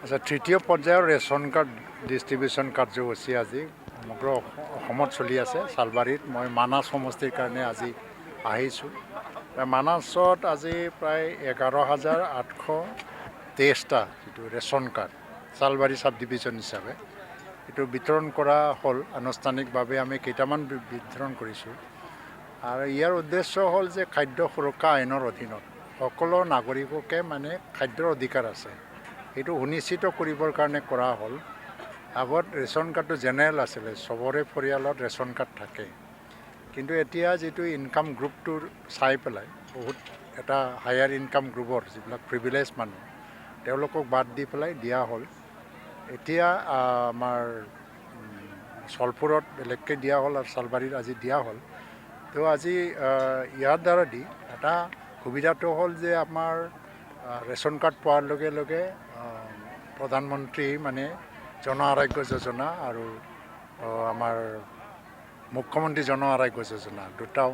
আচ্ছা, তৃতীয় পৰ্যায়ৰ ৰেচন কাৰ্ড ডিষ্ট্ৰিবিউশ্যন কাৰ্যসূচী আজি সমগ্ৰ অসমত চলি আছে। চালবাৰীত মই মানাছ সমষ্টিৰ কাৰণে আজি আহিছোঁ। মানাছত আজি প্ৰায় 11,823টা যিটো ৰেচন কাৰ্ড চালবাৰী চাব ডিভিজন হিচাপে এইটো বিতৰণ কৰা হ'ল। আনুষ্ঠানিকভাৱে আমি কেইটামান বিতৰণ কৰিছোঁ আৰু ইয়াৰ উদ্দেশ্য হ'ল যে খাদ্য সুৰক্ষা আইনৰ অধীনত সকলো নাগৰিককে মানে খাদ্যৰ অধিকাৰ আছে, এইটো সুনিশ্চিত কৰিবৰ কাৰণে কৰা হ'ল। আগত ৰেচন কাৰ্ডটো জেনেৰেল আছিলে, চবৰে পৰিয়ালত ৰেচন কাৰ্ড থাকে, কিন্তু এতিয়া যিটো ইনকাম গ্ৰুপটোৰ চাই পেলাই বহুত এটা হায়াৰ ইনকাম গ্ৰুপৰ যিবিলাক প্ৰিভিলেজ মানুহ তেওঁলোকক বাদ দি পেলাই দিয়া হ'ল। এতিয়া আমাৰ চলপুৰত বেলেগকৈ দিয়া হ'ল আৰু চালবাৰীত আজি দিয়া হ'ল। তো আজি ইয়াৰ দ্বাৰা দি এটা সুবিধাটো হ'ল যে আমাৰ ৰেচন কাৰ্ড পোৱাৰ লগে লগে প্ৰধানমন্ত্ৰী মানে জন আৰোগ্য যোজনা আৰু আমাৰ মুখ্যমন্ত্ৰী জন আৰোগ্য যোজনা দুটাও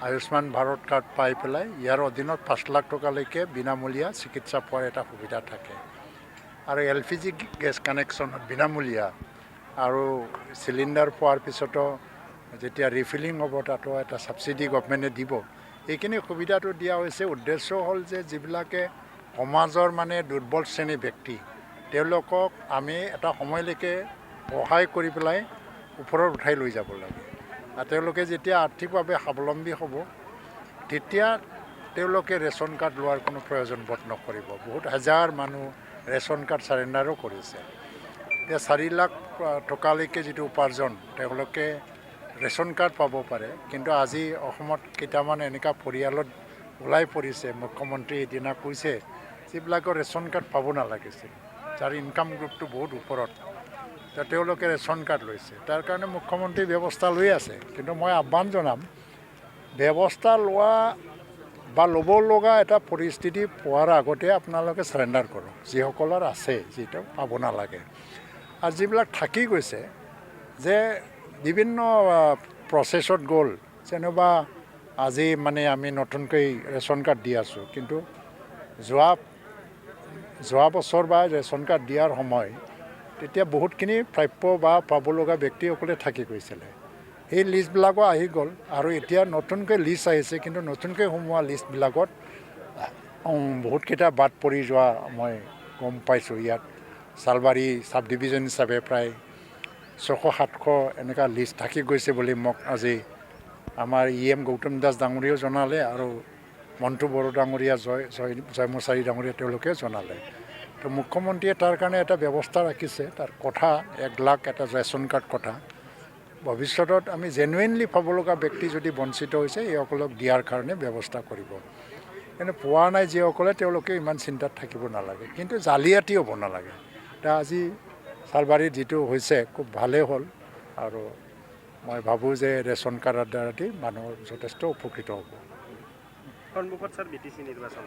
আয়ুষ্মান ভাৰত কাৰ্ড পাই পেলাই ইয়াৰ অধীনত 5 লাখ টকালৈকে বিনামূলীয়া চিকিৎসা পোৱাৰ এটা সুবিধা থাকে। আৰু LPG গেছ কানেকশ্যনত বিনামূলীয়া আৰু চিলিণ্ডাৰ পোৱাৰ পিছতো যেতিয়া ৰিফিলিং হ'ব তাতো এটা ছাবচিডি গভমেণ্টে দিব। এইখিনি সুবিধাটো দিয়া হৈছে। উদ্দেশ্য হ'ল যে যিবিলাকে সমাজৰ মানে দুৰ্বল শ্ৰেণীৰ ব্যক্তি তেওঁলোকক আমি এটা সময়লৈকে সহায় কৰি পেলাই ওপৰত উঠাই লৈ যাব লাগে। আৰু তেওঁলোকে যেতিয়া আৰ্থিকভাৱে স্বাৱলম্বী হ'ব তেতিয়া তেওঁলোকে ৰেচন কাৰ্ড লোৱাৰ কোনো প্ৰয়োজন বোধ নকৰিব। বহুত হাজাৰ মানুহ ৰেচন কাৰ্ড চাৰেণ্ডাৰো কৰিছে। এতিয়া 4 লাখ টকালৈকে যিটো উপাৰ্জন তেওঁলোকে ৰেচন কাৰ্ড পাব পাৰে, কিন্তু আজি অসমত কেইটামান এনেকুৱা পৰিয়ালত ওলাই পৰিছে, মুখ্যমন্ত্ৰী এদিনা কৈছে যিবিলাকৰ ৰেচন কাৰ্ড পাব নালাগিছিল, যাৰ ইনকাম গ্ৰুপটো বহুত ওপৰত, তেওঁলোকে ৰেচন কাৰ্ড লৈছে। তাৰ কাৰণে মুখ্যমন্ত্ৰী ব্যৱস্থা লৈ আছে, কিন্তু মই আহ্বান জনাম ব্যৱস্থা লোৱা বা ল'ব লগা এটা পৰিস্থিতি পোৱাৰ আগতে আপোনালোকে চাৰেণ্ডাৰ কৰক, যিসকলৰ আছে যিটো পাব নালাগে। আৰু যিবিলাক থাকি গৈছে যে বিভিন্ন প্ৰচেছত গ'ল, যেনিবা আজি মানে আমি নতুনকৈ ৰেচন কাৰ্ড দি আছোঁ, কিন্তু যোৱা বছৰ বা ৰেচন কাৰ্ড দিয়াৰ সময় তেতিয়া বহুতখিনি প্ৰাপ্য বা পাব লগা ব্যক্তিসকলে থাকি গৈছিলে। সেই লিষ্টবিলাকো আহি গ'ল আৰু এতিয়া নতুনকৈ লিষ্ট আহিছে, কিন্তু নতুনকৈ সোমোৱা লিষ্টবিলাকত বহুতকেইটা বাদ পৰি যোৱা মই গম পাইছোঁ। ইয়াত চালবাৰী চাব ডিভিজন হিচাপে প্ৰায় 600-700 এনেকুৱা লিষ্ট থাকি গৈছে বুলি মোক আজি আমাৰ EM গৌতম দাস ডাঙৰীয়াও জনালে আৰু মণ্টু বড়ো ডাঙৰীয়া জয়মচাৰী ডাঙৰীয়া তেওঁলোকে জনালে। তো মুখ্যমন্ত্ৰীয়ে তাৰ কাৰণে এটা ব্যৱস্থা ৰাখিছে। তাৰ কথা 1 লাখ এটা ৰেচন কাৰ্ড কথা ভৱিষ্যতত আমি জেনুইনলি পাব লগা ব্যক্তি যদি বঞ্চিত হৈছে এইসকলক দিয়াৰ কাৰণে ব্যৱস্থা কৰিব। কিন্তু পোৱা নাই যিসকলে তেওঁলোকে ইমান চিন্তাত থাকিব নালাগে, কিন্তু জালিয়াতি হ'ব নালাগে। এতিয়া আজি চালবাৰীত যিটো হৈছে খুব ভালেই হ'ল আৰু মই ভাবোঁ যে ৰেচন কাৰ্ডৰ দ্বাৰা দি মানুহৰ যথেষ্ট উপকৃত হ'ব। সন্মুখত স্যাৰ BTC নিৰ্বাচন